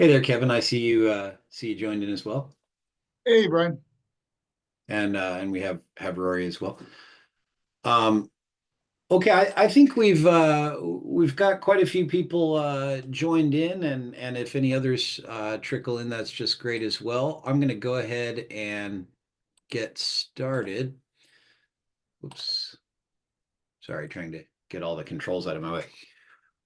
Hey there, Kevin. I see you joined in as well, Hey, Brian. and we have Rory as well. Um, okay, I think we've got quite a few people joined in, and if any others trickle in, that's just great as well. I'm going to go ahead and get started. Oops, sorry, trying to get all the controls out of my way.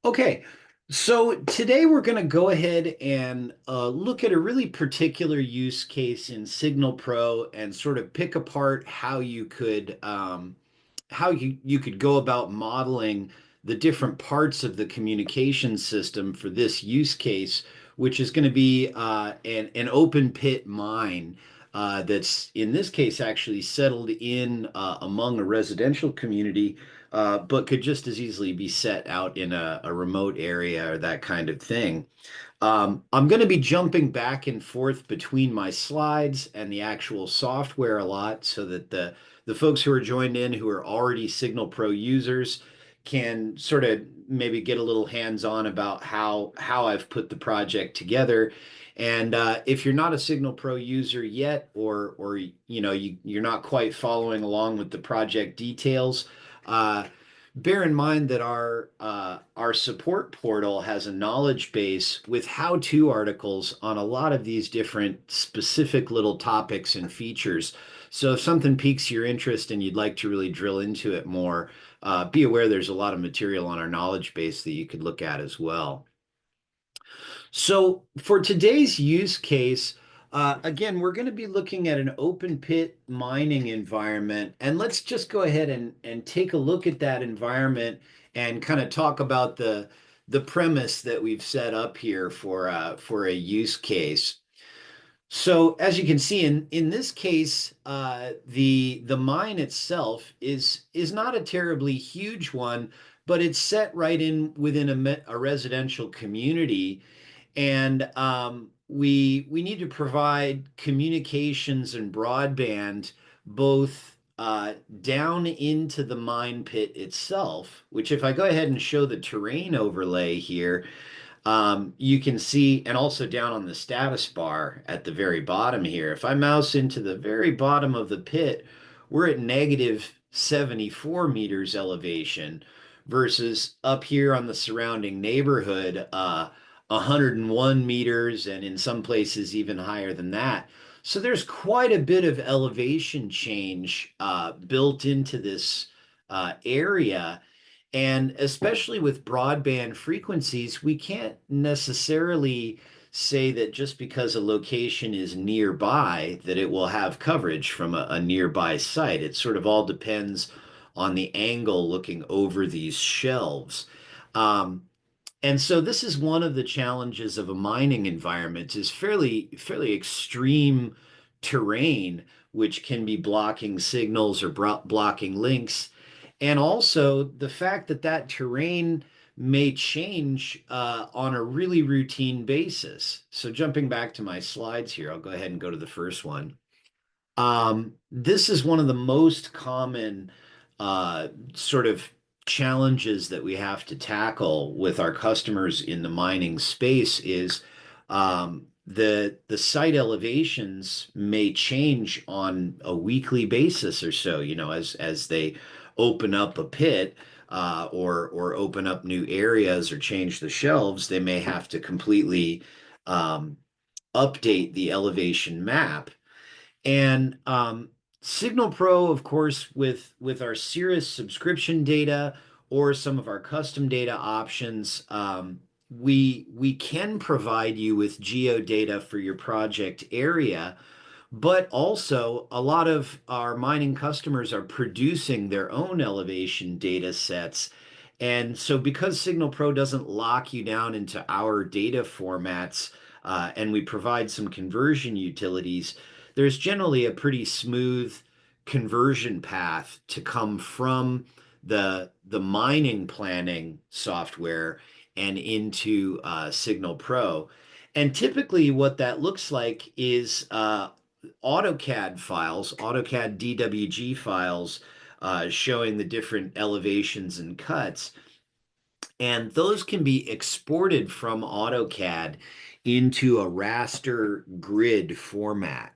Okay, so today we're going to go ahead and look at a really particular use case in SignalPro and sort of pick apart how you could go about modeling the different parts of the communication system for this use case, which is going to be an open pit mine. That's in this case actually settled in among a residential community, but could just as easily be set out in a remote area or that kind of thing. I'm going to be jumping back and forth between my slides and the actual software a lot so that the folks who are joined in who are already Signal Pro users can sort of maybe get a little hands-on about how I've put the project together. And if you're not a Signal Pro user yet, or you're not quite following along with the project details, bear in mind that our support portal has a knowledge base with how-to articles on a lot of these different specific little topics and features. So if something piques your interest and you'd like to really drill into it more, be aware there's a lot of material on our knowledge base that you could look at as well. So for today's use case, again, we're going to be looking at an open pit mining environment. And let's just go ahead and take a look at that environment and kind of talk about the premise that we've set up here for a use case. So as you can see in this case, the mine itself is not a terribly huge one, but it's set right in within a residential community, and we need to provide communications and broadband both down into the mine pit itself, which if I go ahead and show the terrain overlay here, you can see, and also down on the status bar at the very bottom here, if I mouse into the very bottom of the pit, we're at negative 74 meters elevation versus up here on the surrounding neighborhood, 101 meters, and in some places even higher than that. So there's quite a bit of elevation change built into this area. And especially with broadband frequencies, we can't necessarily say that just because a location is nearby that it will have coverage from a nearby site. It sort of all depends on the angle looking over these shelves. Um, and so this is one of the challenges of a mining environment is fairly extreme terrain, which can be blocking signals or blocking links. And also the fact that that terrain may change on a really routine basis. So jumping back to my slides here, I'll go ahead and go to the first one. This is one of the most common sort of challenges that we have to tackle with our customers in the mining space is the site elevations may change on a weekly basis or so, as they open up a pit or open up new areas or change the shelves, they may have to completely um, update the elevation map. And Signal Pro, of course, with our Cirrus subscription data or some of our custom data options, we can provide you with geo data for your project area, but also a lot of our mining customers are producing their own elevation data sets. And so because Signal Pro doesn't lock you down into our data formats, and we provide some conversion utilities, there's generally a pretty smooth conversion path to come from the mining planning software and into Signal Pro. And typically, what that looks like is AutoCAD files, AutoCAD DWG files, showing the different elevations and cuts. And those can be exported from AutoCAD into a raster grid format.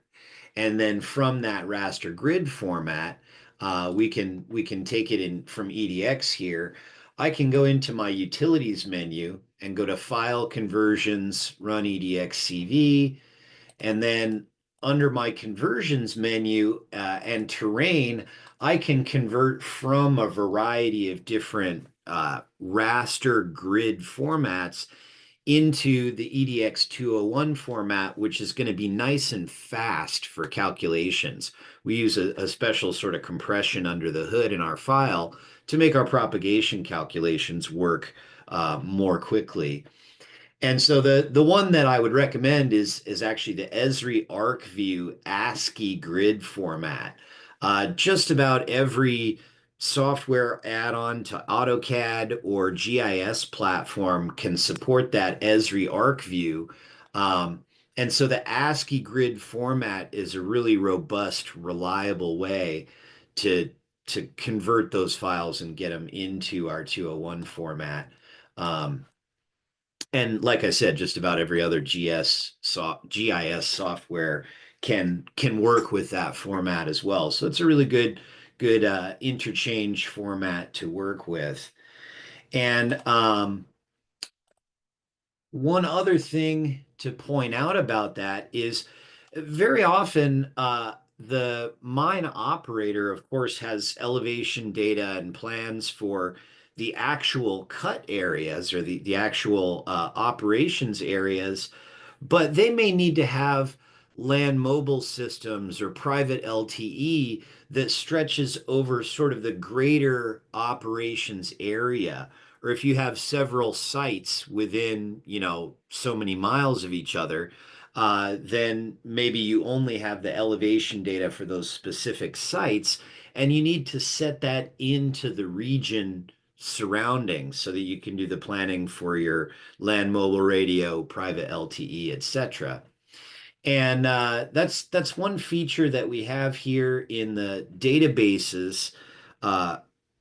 And then from that raster grid format, we can take it in from EDX here. I can go into my utilities menu and go to File Conversions, run EDX CV, and then under my conversions menu and terrain, I can convert from a variety of different raster grid formats into the EDX 201 format, which is going to be nice and fast for calculations. We use a special sort of compression under the hood in our file to make our propagation calculations work more quickly. And so the one that I would recommend is actually the Esri ArcView ASCII grid format. Just about every software add-on to AutoCAD or GIS platform can support that Esri ArcView. And so the ASCII grid format is a really robust, reliable way to to convert those files and get them into our 201 format. Um, and like I said, just about every other GIS software can work with that format as well. So it's a really good interchange format to work with. And one other thing to point out about that is very often the mine operator, of course, has elevation data and plans for the actual cut areas or the actual operations areas, but they may need to have land mobile systems or private LTE that stretches over sort of the greater operations area. Or if you have several sites within, so many miles of each other, then maybe you only have the elevation data for those specific sites, and you need to set that into the region surrounding so that you can do the planning for your land mobile radio, private LTE, etc. And that's one feature that we have here in the databases. Uh,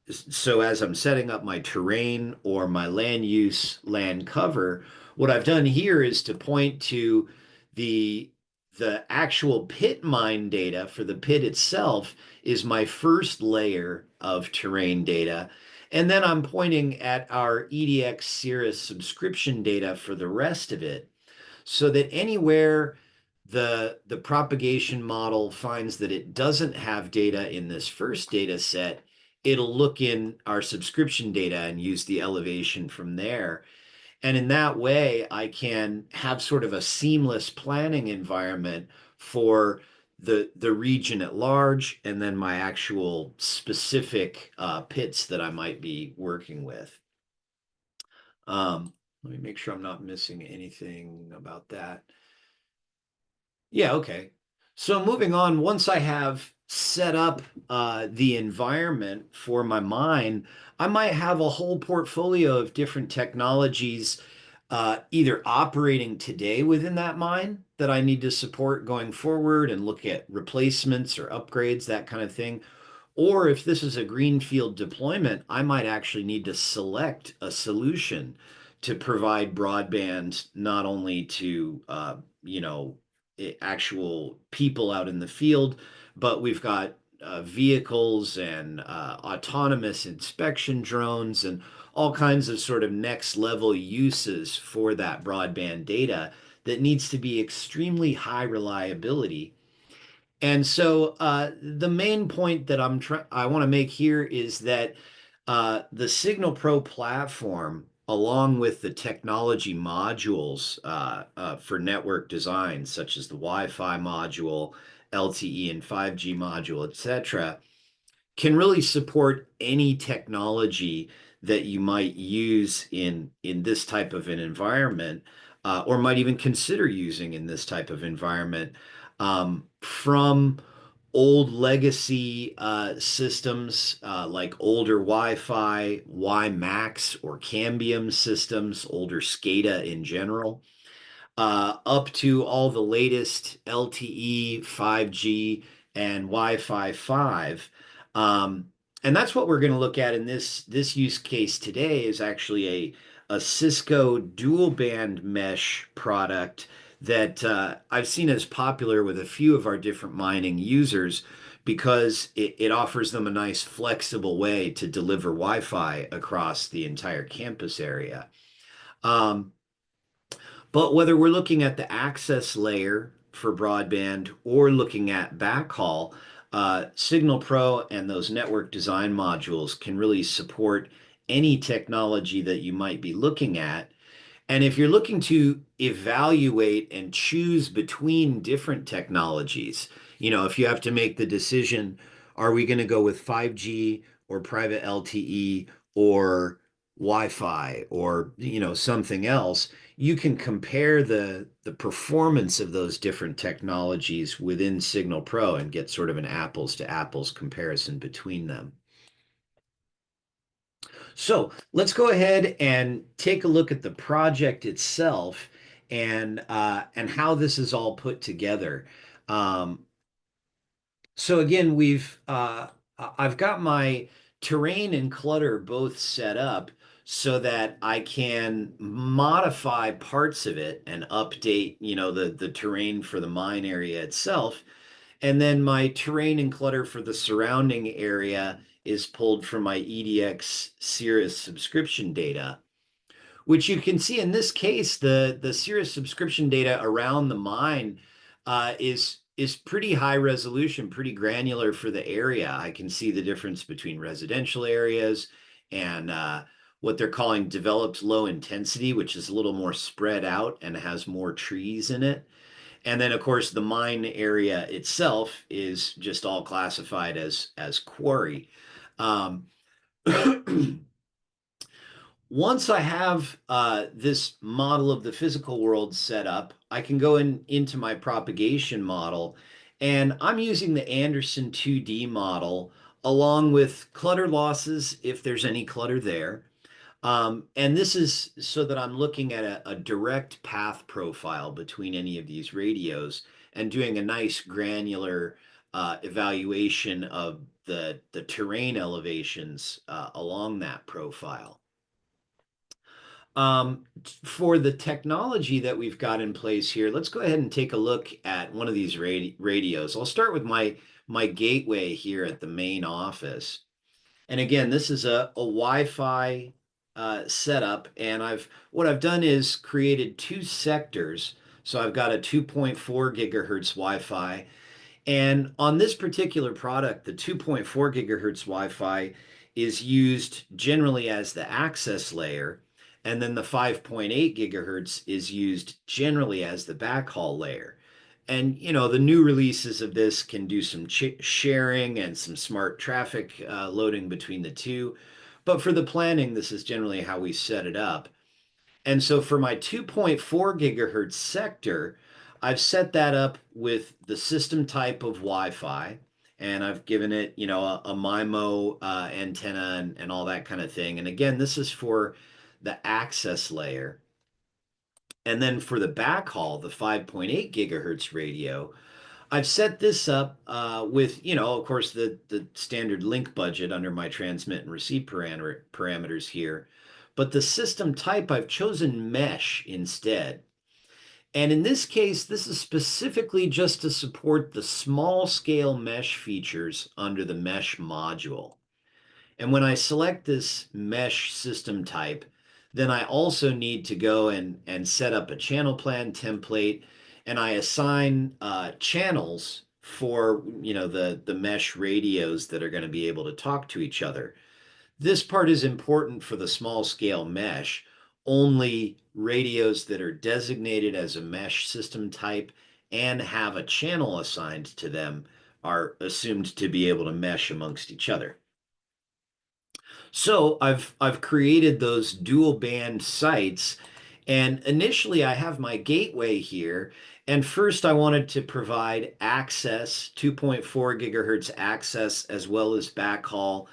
so as I'm setting up my terrain or my land use, land cover, what I've done here is to point to the the actual pit mine data for the pit itself is my first layer of terrain data. And then I'm pointing at our EDX Cirrus subscription data for the rest of it so that anywhere the propagation model finds that it doesn't have data in this first data set, it'll look in our subscription data and use the elevation from there. And in that way, I can have sort of a seamless planning environment for the region at large and then my actual specific pits that I might be working with. Let me make sure I'm not missing anything about that. Yeah, okay. So moving on, once I have set up the environment for my mine, I might have a whole portfolio of different technologies either operating today within that mine that I need to support going forward and look at replacements or upgrades, that kind of thing. Or if this is a greenfield deployment, I might actually need to select a solution to provide broadband not only to actual people out in the field, but we've got vehicles and autonomous inspection drones and all kinds of sort of next level uses for that broadband data that needs to be extremely high reliability. And so the main point that I want to make here is that the SignalPro platform, along with the technology modules for network design, such as the Wi-Fi module, LTE and 5G module, etc., can really support any technology that you might use in this type of an environment, or might even consider using in this type of environment, from old legacy systems like older Wi-Fi, WiMAX or Cambium systems, older SCADA in general, up to all the latest LTE, 5G, and Wi-Fi 5. And that's what we're going to look at in this use case today is actually a Cisco dual band mesh product that I've seen as popular with a few of our different mining users because it offers them a nice flexible way to deliver Wi-Fi across the entire campus area. Um, but whether we're looking at the access layer for broadband or looking at backhaul, SignalPro and those network design modules can really support any technology that you might be looking at. And if you're looking to evaluate and choose between different technologies, if you have to make the decision, are we going to go with 5G or private LTE or Wi-Fi or, something else, you can compare the performance of those different technologies within Signal Pro and get sort of an apples to apples comparison between them. So let's go ahead and take a look at the project itself and how this is all put together. Um, so again, I've got my terrain and clutter both set up so that I can modify parts of it and update, the terrain for the mine area itself. And then my terrain and clutter for the surrounding area is pulled from my EDX Cirrus subscription data, which you can see in this case, the Cirrus subscription data around the mine is pretty high resolution, pretty granular for the area. I can see the difference between residential areas and what they're calling developed low intensity, which is a little more spread out and has more trees in it. And then, of course, the mine area itself is just all classified as quarry. Um, Once I have this model of the physical world set up, I can go into my propagation model, and I'm using the Anderson 2D model along with clutter losses if there's any clutter there. And this is so that I'm looking at a direct path profile between any of these radios and doing a nice granular evaluation of the terrain elevations along that profile. For the technology that we've got in place here, let's go ahead and take a look at one of these radios. I'll start with my gateway here at the main office. And again, this is a Wi-Fi setup, and what I've done is created two sectors. So I've got a 2.4 gigahertz Wi-Fi, and on this particular product, the 2.4 gigahertz Wi-Fi is used generally as the access layer, and then the 5.8 gigahertz is used generally as the backhaul layer. And the new releases of this can do some sharing and some smart traffic loading between the two. But for the planning, this is generally how we set it up. And so for my 2.4 gigahertz sector, I've set that up with the system type of Wi-Fi, and I've given it, a MIMO antenna and all that kind of thing. And again, this is for the access layer. And then for the backhaul, the 5.8 gigahertz radio, I've set this up with, of course, the standard link budget under my transmit and receive parameters here. But the system type, I've chosen mesh instead. And in this case, this is specifically just to support the small scale mesh features under the mesh module. And when I select this mesh system type, then I also need to go and set up a channel plan template, and I assign channels for the mesh radios that are going to be able to talk to each other. This part is important for the small scale mesh. Only radios that are designated as a mesh system type and have a channel assigned to them are assumed to be able to mesh amongst each other. So I've created those dual band sites, and initially I have my gateway here. And first I wanted to provide access, 2.4 gigahertz access, as well as backhaul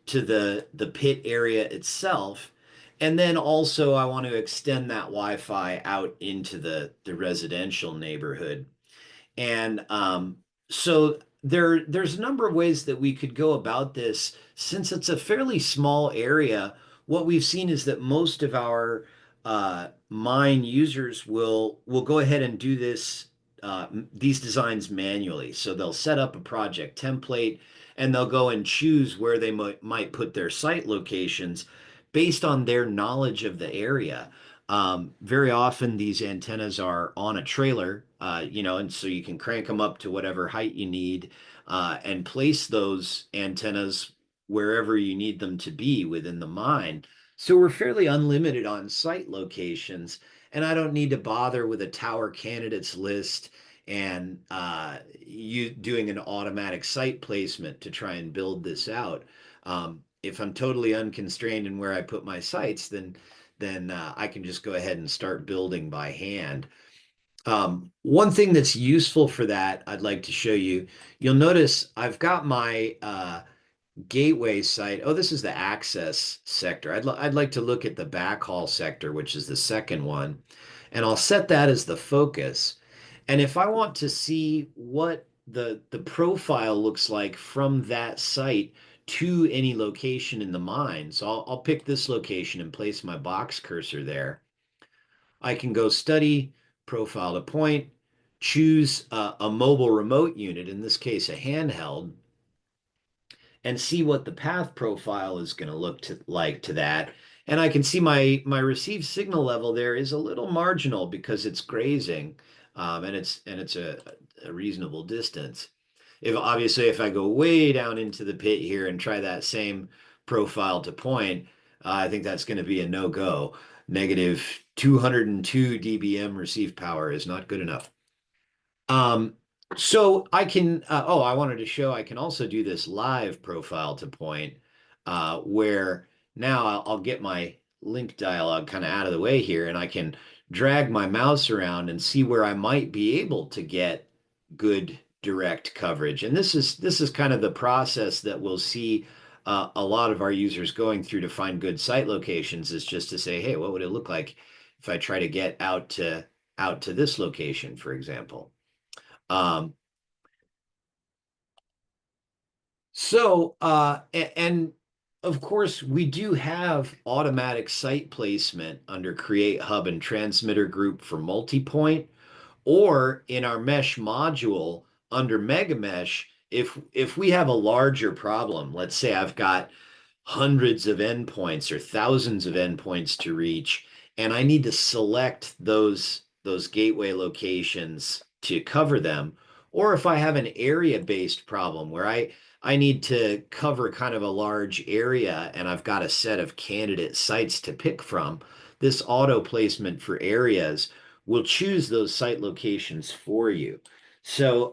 to the pit area itself. And then also I want to extend that Wi-Fi out into the residential neighborhood. And so there's a number of ways that we could go about this. Since it's a fairly small area, what we've seen is that most of our mine users will go ahead and do these designs manually. So they'll set up a project template and they'll go and choose where they might put their site locations based on their knowledge of the area. Very often these antennas are on a trailer, and so you can crank them up to whatever height you need and place those antennas wherever you need them to be within the mine. So we're fairly unlimited on site locations, and I don't need to bother with a tower candidates list and you doing an automatic site placement to try and build this out. If I'm totally unconstrained in where I put my sites, then I can just go ahead and start building by hand. One thing that's useful for that, I'd like to show you. You'll notice I've got my gateway site. Oh, this is the access sector. I'd like to look at the backhaul sector, which is the second one, and I'll set that as the focus. And if I want to see what the profile looks like from that site to any location in the mine, so I'll pick this location and place my box cursor there. I can go study, profile to point, choose a mobile remote unit, in this case, a handheld, and see what the path profile is going to look like to that. And I can see my received signal level there is a little marginal because it's grazing, and it's a reasonable distance. If obviously if I go way down into the pit here and try that same profile to point, I think that's going to be a no-go. Negative 202 dBm received power is not good enough. Um, so I can, I wanted to show I can also do this live profile to point, where now I'll get my link dialog kind of out of the way here and I can drag my mouse around and see where I might be able to get good direct coverage. And this is kind of the process that we'll see a lot of our users going through to find good site locations is just to say, hey, what would it look like if I try to get out to this location, for example? Um, and of course, we do have automatic site placement under Create Hub and Transmitter Group for multi-point, or in our mesh module under Mega Mesh, if we have a larger problem, let's say I've got hundreds of endpoints or thousands of endpoints to reach, and I need to select those gateway locations to cover them. Or if I have an area-based problem where I need to cover kind of a large area and I've got a set of candidate sites to pick from, this auto placement for areas will choose those site locations for you. So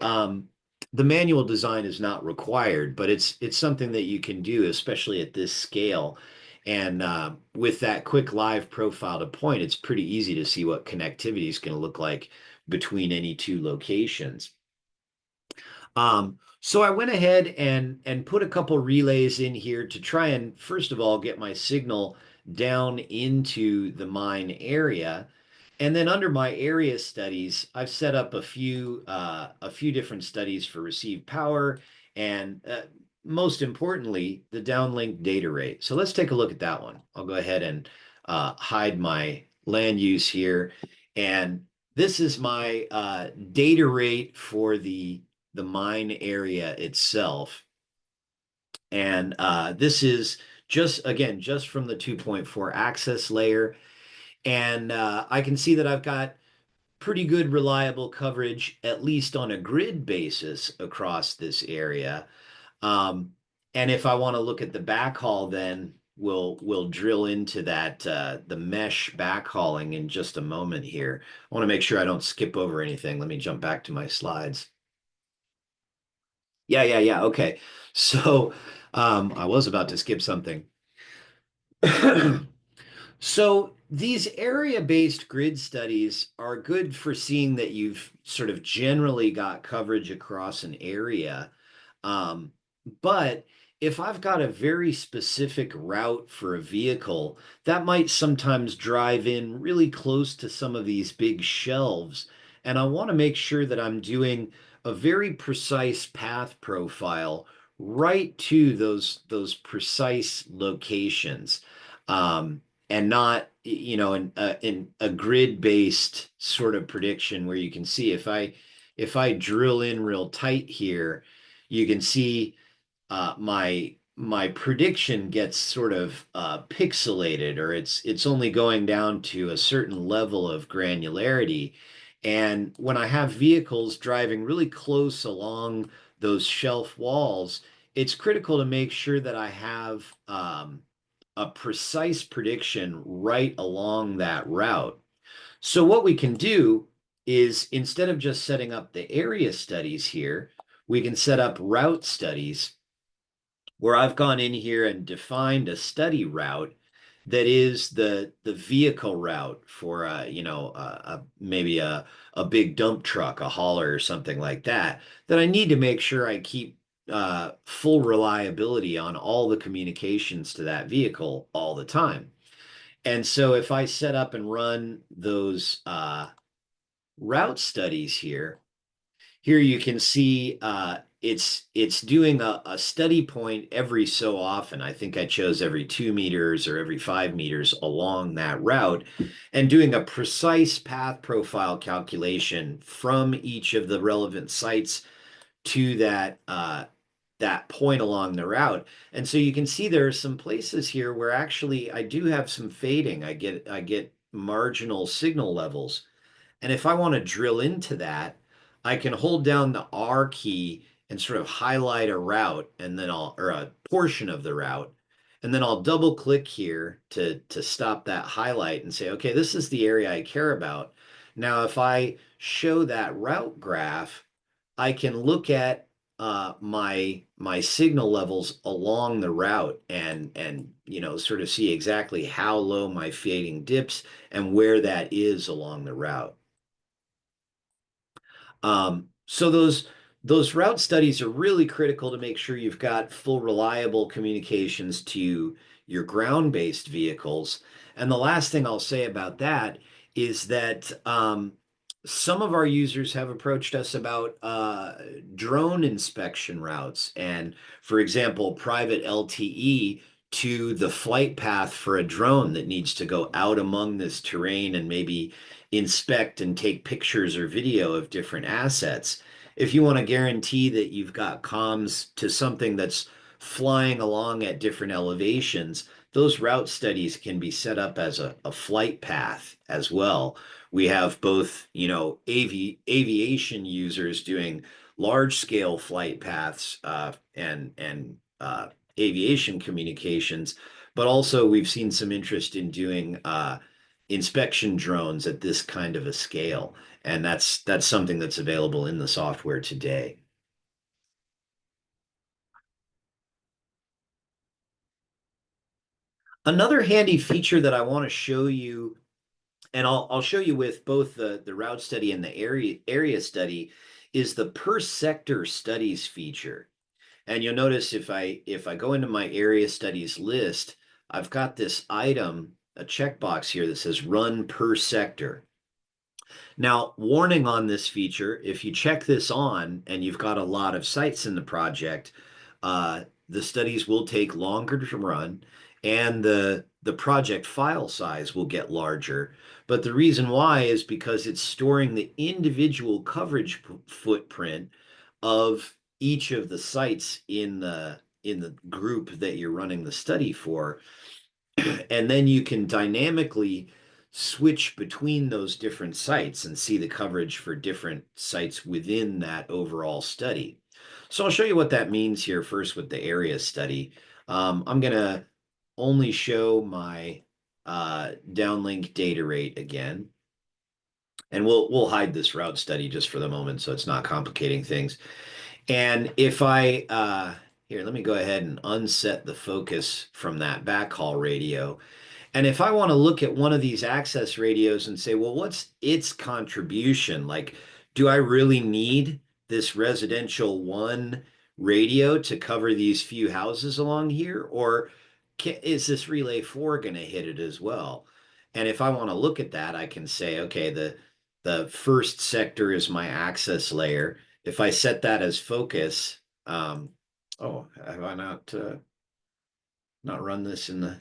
the manual design is not required, but it's something that you can do, especially at this scale. And with that quick live profile to point, it's pretty easy to see what connectivity is going to look like between any two locations. So I went ahead and put a couple relays in here to try and first of all get my signal down into the mine area. And then under my area studies, I've set up a few different studies for received power and most importantly, the downlink data rate. So let's take a look at that one. I'll go ahead and hide my land use here. And this is my data rate for the mine area itself. And this is just from the 2.4 access layer. And I can see that I've got pretty good reliable coverage, at least on a grid basis across this area. Um, and if I want to look at the backhaul, then we'll drill into that the mesh backhauling in just a moment here. I want to make sure I don't skip over anything. Let me jump back to my slides. Yeah, yeah, yeah. Okay. So I was about to skip something. So these area-based grid studies are good for seeing that you've sort of generally got coverage across an area. Um, but if I've got a very specific route for a vehicle, that might sometimes drive in really close to some of these big shelves. And I want to make sure that I'm doing a very precise path profile right to those precise locations. um, and not, in a grid-based sort of prediction where you can see if I drill in real tight here, you can see my prediction gets sort of pixelated, or it's only going down to a certain level of granularity. And when I have vehicles driving really close along those shelf walls, it's critical to make sure that I have a precise prediction right along that route. So what we can do is, instead of just setting up the area studies here, we can set up route studies where I've gone in here and defined a study route that is the vehicle route for maybe a big dump truck, a hauler or something like that, that I need to make sure I keep full reliability on all the communications to that vehicle all the time. And so if I set up and run those route studies here you can see it's doing a study point every so often. I think I chose every 2 meters or every 5 meters along that route, and doing a precise path profile calculation from each of the relevant sites to that point along the route. And so you can see there are some places here where actually I do have some fading. I get marginal signal levels. And if I want to drill into that, I can hold down the R key and sort of highlight a route, and then or a portion of the route. And then I'll double click here to stop that highlight and say, okay, this is the area I care about. Now, if I show that route graph, I can look at my signal levels along the route, and sort of see exactly how low my fading dips and where that is along the route. So those route studies are really critical to make sure you've got full reliable communications to your ground-based vehicles. And the last thing I'll say about that is that some of our users have approached us about drone inspection routes, and, for example, private LTE to the flight path for a drone that needs to go out among this terrain and maybe inspect and take pictures or video of different assets. If you want to guarantee that you've got comms to something that's flying along at different elevations, those route studies can be set up as a flight path as well. We have both, aviation users doing large scale flight paths and aviation communications, but also we've seen some interest in doing inspection drones at this kind of a scale. And that's something that's available in the software today. Another handy feature that I want to show you, and I'll show you with both the route study and the area study, is the per sector studies feature. And you'll notice if I go into my area studies list, I've got this item, a checkbox here that says run per sector. Now, warning on this feature, if you check this on and you've got a lot of sites in the project, the studies will take longer to run, and the project file size will get larger. But the reason why is because it's storing the individual coverage footprint of each of the sites in the group that you're running the study for. And then you can dynamically switch between those different sites and see the coverage for different sites within that overall study. So I'll show you what that means here first with the area study. I'm going to only show my downlink data rate again. And we'll hide this route study just for the moment so it's not complicating things. And if here, let me go ahead and unset the focus from that backhaul radio. And if I want to look at one of these access radios and say, well, what's its contribution? Like, do I really need this residential one radio to cover these few houses along here? Or is this relay four going to hit it as well? And if I want to look at that, I can say, okay, the first sector is my access layer. If I set that as focus, oh, have I not run this in the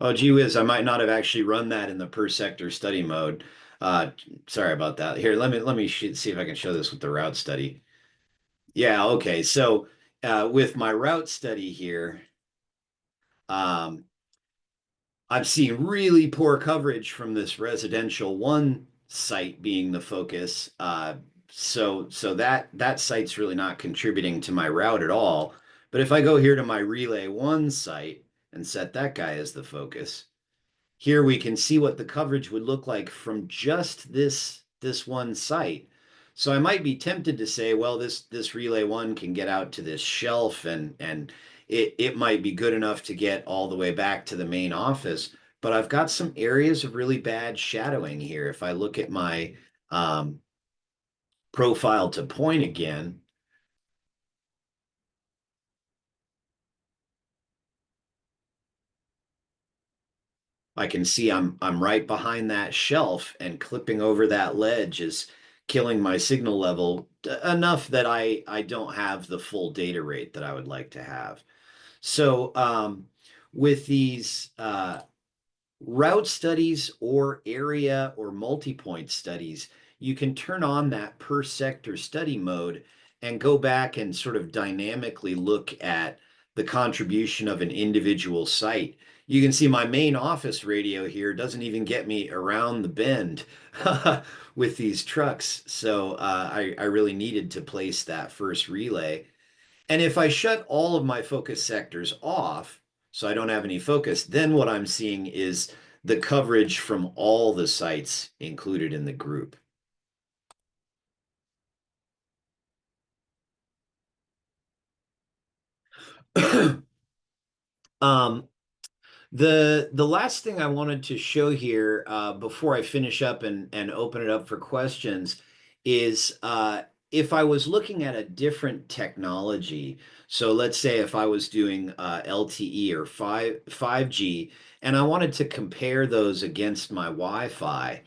Oh, gee whiz, I might not have actually run that in the per sector study mode. Uh, Sorry about that. Here, let me see if I can show this with the route study. Yeah, okay. So with my route study here, um, I'm seeing really poor coverage from this residential one site being the focus. So that site's really not contributing to my route at all. But if I go here to my relay one site and set that guy as the focus, here we can see what the coverage would look like from just this one site. So I might be tempted to say, well, this relay one can get out to this shelf and it might be good enough to get all the way back to the main office. But I've got some areas of really bad shadowing here. If I look at my um, profile to point again, I can see I'm right behind that shelf, and clipping over that ledge is killing my signal level enough that I don't have the full data rate that I would like to have. So with these route studies or area or multi-point studies, you can turn on that per sector study mode and go back and sort of dynamically look at the contribution of an individual site. You can see my main office radio here doesn't even get me around the bend with these trucks. So I really needed to place that first relay. And if I shut all of my focus sectors off, so I don't have any focus, then what I'm seeing is the coverage from all the sites included in the group. um, the last thing I wanted to show here before I finish up and open it up for questions is if I was looking at a different technology. So let's say if I was doing LTE or 5G, and I wanted to compare those against my Wi-Fi.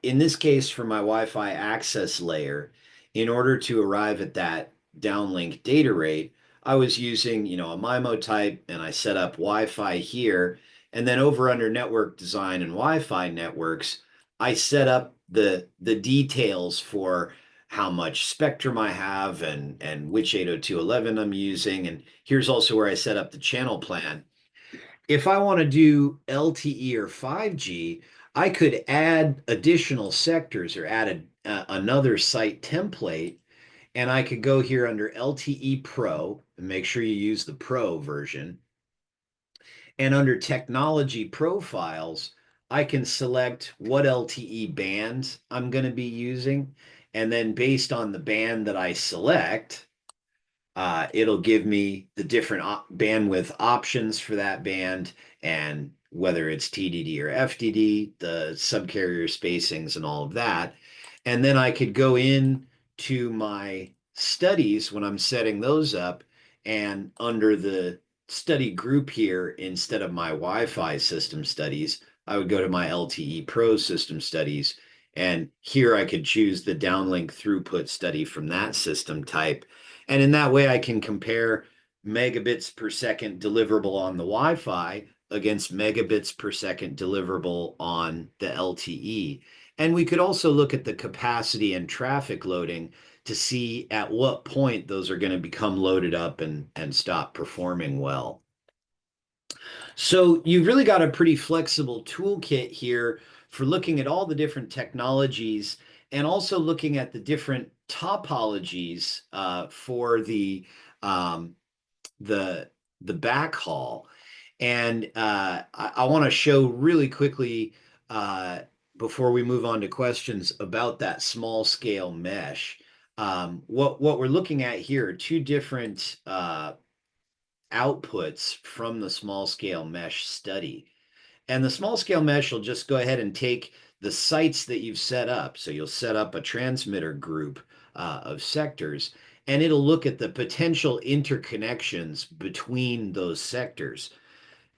In this case, for my Wi-Fi access layer, in order to arrive at that downlink data rate, I was using, a MIMO type, and I set up Wi-Fi here. And then over under network design and Wi-Fi networks, I set up the details for how much spectrum I have and which 802.11 I'm using. And here's also where I set up the channel plan. If I want to do LTE or 5G, I could add additional sectors or add another site template, and I could go here under LTE Pro and make sure you use the Pro version. And under technology profiles, I can select what LTE bands I'm going to be using. And then based on the band that I select, it'll give me the different bandwidth options for that band and whether it's TDD or FDD, the subcarrier spacings and all of that. And then I could go in to my studies when I'm setting those up, and under the study group here, instead of my Wi-Fi system studies, I would go to my LTE Pro system studies. And here I could choose the downlink throughput study from that system type, and in that way, I can compare megabits per second deliverable on the Wi-Fi against megabits per second deliverable on the LTE. And we could also look at the capacity and traffic loading to see at what point those are going to become loaded up and stop performing well. So you've really got a pretty flexible toolkit here for looking at all the different technologies and also looking at the different topologies for um, the the backhaul. And I want to show really quickly before we move on to questions about that small scale mesh. What we're looking at here are two different outputs from the small scale mesh study. And the small scale mesh will just go ahead and take the sites that you've set up. So you'll set up a transmitter group of sectors, and it'll look at the potential interconnections between those sectors.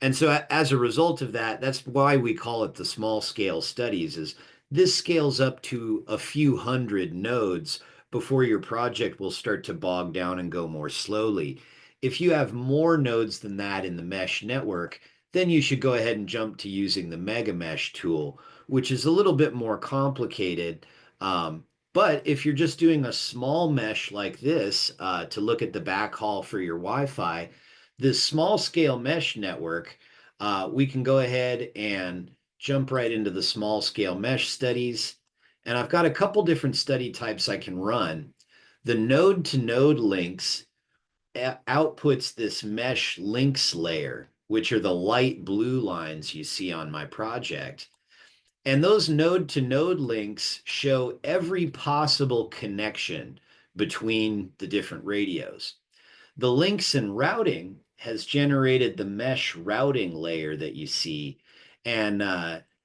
And so as a result of that, that's why we call it the small scale studies, is this scales up to a few hundred nodes before your project will start to bog down and go more slowly. If you have more nodes than that in the mesh network, then you should go ahead and jump to using the Mega Mesh tool, which is a little bit more complicated. Um, but if you're just doing a small mesh like this to look at the backhaul for your Wi-Fi, this small scale mesh network, we can go ahead and jump right into the small scale mesh studies. And I've got a couple different study types I can run. The node to node links outputs this mesh links layer, which are the light blue lines you see on my project. And those node to node links show every possible connection between the different radios. The links and routing has generated the mesh routing layer that you see. And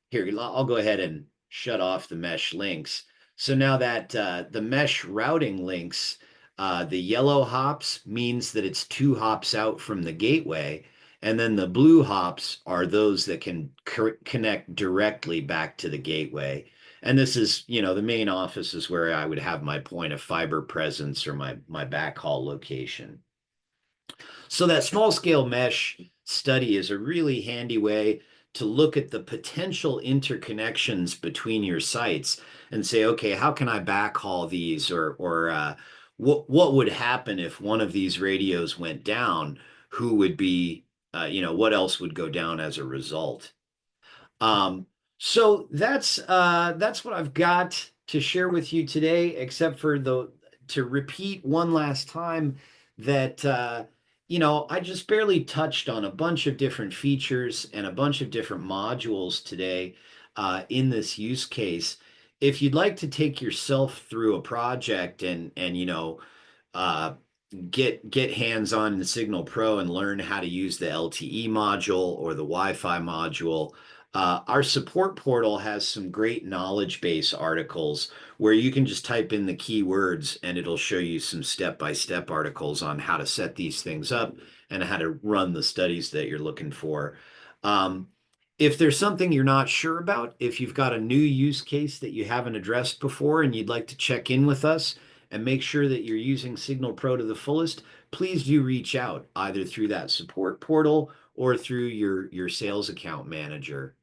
here, I'll go ahead and shut off the mesh links. So now that the mesh routing links, the yellow hops means that it's 2 hops out from the gateway. And then the blue hops are those that can connect directly back to the gateway. And this is, the main office is where I would have my point of fiber presence or my backhaul location. So that small scale mesh study is a really handy way to look at the potential interconnections between your sites and say, okay, how can I backhaul these, or what would happen if one of these radios went down? Who would be, what else would go down as a result? Um, so that's what I've got to share with you today, except for the to repeat one last time that I just barely touched on a bunch of different features and a bunch of different modules today in this use case. If you'd like to take yourself through a project and uh, get hands-on in the SignalPro and learn how to use the LTE module or the Wi-Fi module. Our support portal has some great knowledge base articles where you can just type in the keywords and it'll show you some step-by-step articles on how to set these things up and how to run the studies that you're looking for. Um, if there's something you're not sure about, if you've got a new use case that you haven't addressed before and you'd like to check in with us, and make sure that you're using SignalPro to the fullest, please do reach out either through that support portal or through your sales account manager.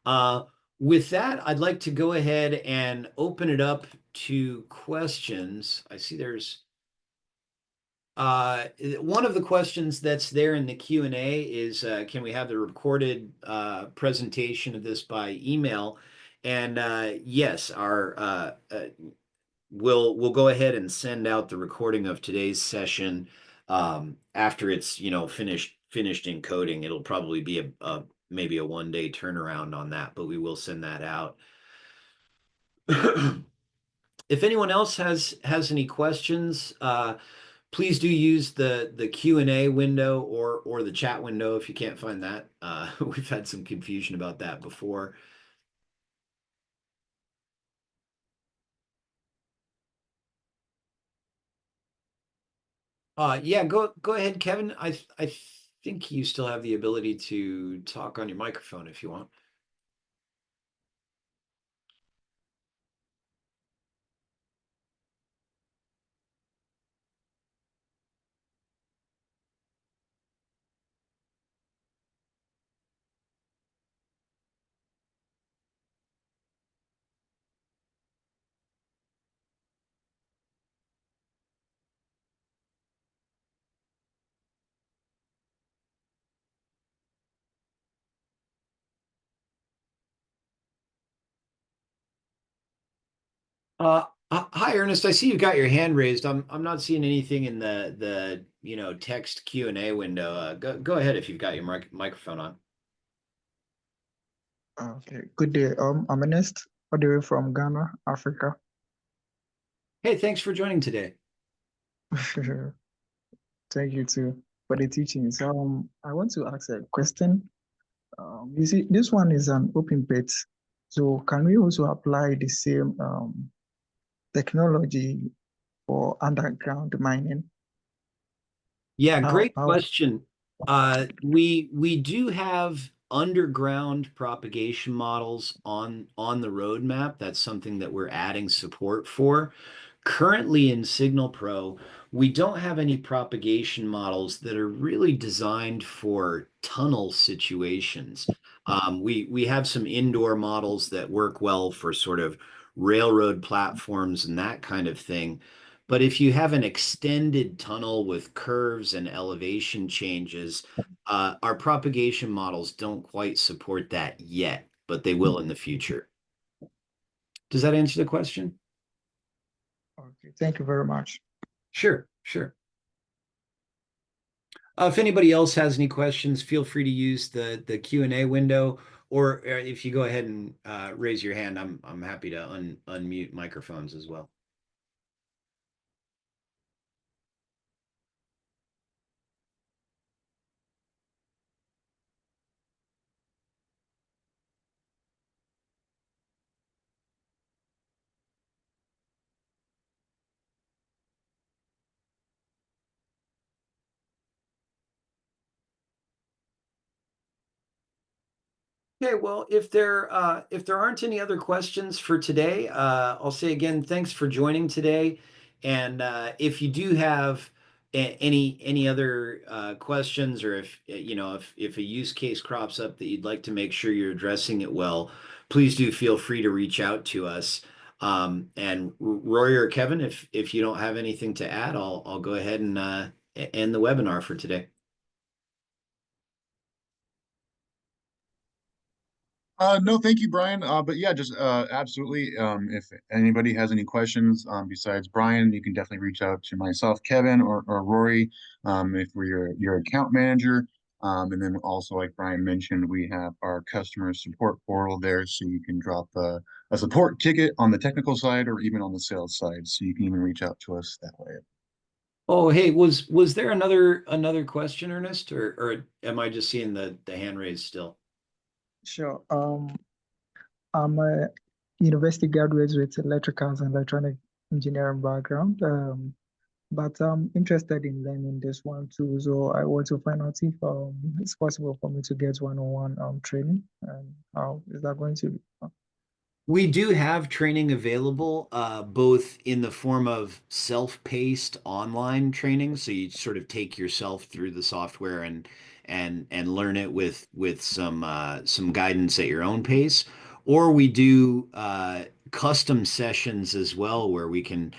Uh, with that, I'd like to go ahead and open it up to questions. I see there's one of the questions that's there in the Q&A is, can we have the recorded presentation of this by email? And yes, we'll go ahead and send out the recording of today's session after it's finished encoding. It'll probably be a maybe a 1 day turnaround on that, but we will send that out. If anyone else has any questions, please do use the Q&A window or the chat window if you can't find that. We've had some confusion about that before. Yeah, go ahead, Kevin. I think you still have the ability to talk on your microphone if you want. Hi, Ernest. I see you've got your hand raised. I'm not seeing anything in the text Q&A window. Go ahead if you've got your microphone on. Okay, good day. I'm Ernest, all the way from Ghana, Africa. Hey, thanks for joining today. Thank you too for the teachings. I want to ask a question. You see, this one is an open pit. So can we also apply the same technology for underground mining? Yeah, How great question. We do have underground propagation models on the roadmap. That's something that we're adding support for. Currently in SignalPro, we don't have any propagation models that are really designed for tunnel situations. We have some indoor models that work well for sort of railroad platforms and that kind of thing. But if you have an extended tunnel with curves and elevation changes, our propagation models don't quite support that yet, but they will in the future. Does that answer the question? Okay, thank you very much. Sure, sure. If anybody else has any questions, feel free to use the Q&A window, or if you go ahead and raise your hand, I'm happy to unmute microphones as well. Okay, well, if there aren't any other questions for today, I'll say again, thanks for joining today. And if you do have any other questions, or if if a use case crops up that you'd like to make sure you're addressing it well, please do feel free to reach out to us. And Roy or Kevin, if you don't have anything to add, I'll go ahead and end the webinar for today. No, thank you, Brian. But yeah, just absolutely. If anybody has any questions besides Brian, you can definitely reach out to myself, Kevin, or Rory, if we're your account manager. And then also, like Brian mentioned, we have our customer support portal there, so you can drop a support ticket on the technical side or even on the sales side. So you can even reach out to us that way. Oh, hey, was there another question, Ernest, or am I just seeing the hand raised still? Sure. I'm a university graduate with electricals and electronic engineering background. But I'm interested in learning this one too. So I want to find out if it's possible for me to get one-on-one training, and how is that going to be? We do have training available, both in the form of self-paced online training, so you sort of take yourself through the software and learn it with some guidance at your own pace, or we do custom sessions as well, where we can,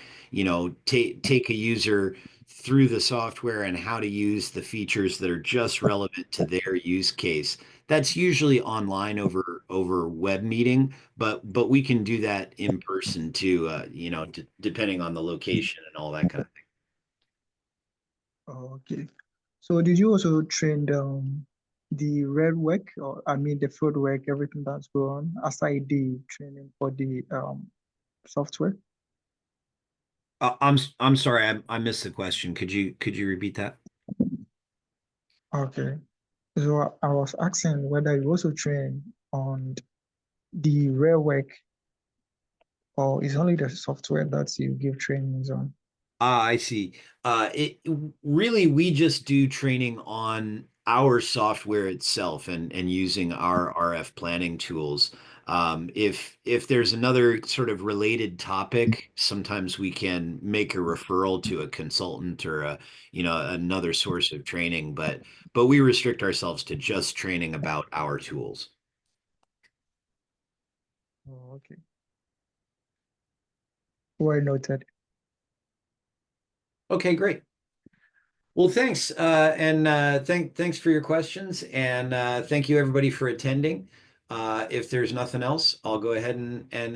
take a user through the software and how to use the features that are just relevant to their use case. That's usually online over web meeting, but we can do that in person too, depending on the location and all that kind of thing. Okay. So did you also train the red work, or I mean the field work, everything that's going on aside the training for the software? I'm sorry, I missed the question. Could you repeat that? Okay. So I was asking whether you also train on the real work, or is only the software that you give trainings on? Ah, I see. It really, we just do training on our software itself and using our RF planning tools. If there's another sort of related topic, sometimes we can make a referral to a consultant or another source of training, but we restrict ourselves to just training about our tools. Oh, okay. Well noted. Okay, great. Well, thanks, and thanks for your questions, and thank you everybody for attending. If there's nothing else, I'll go ahead and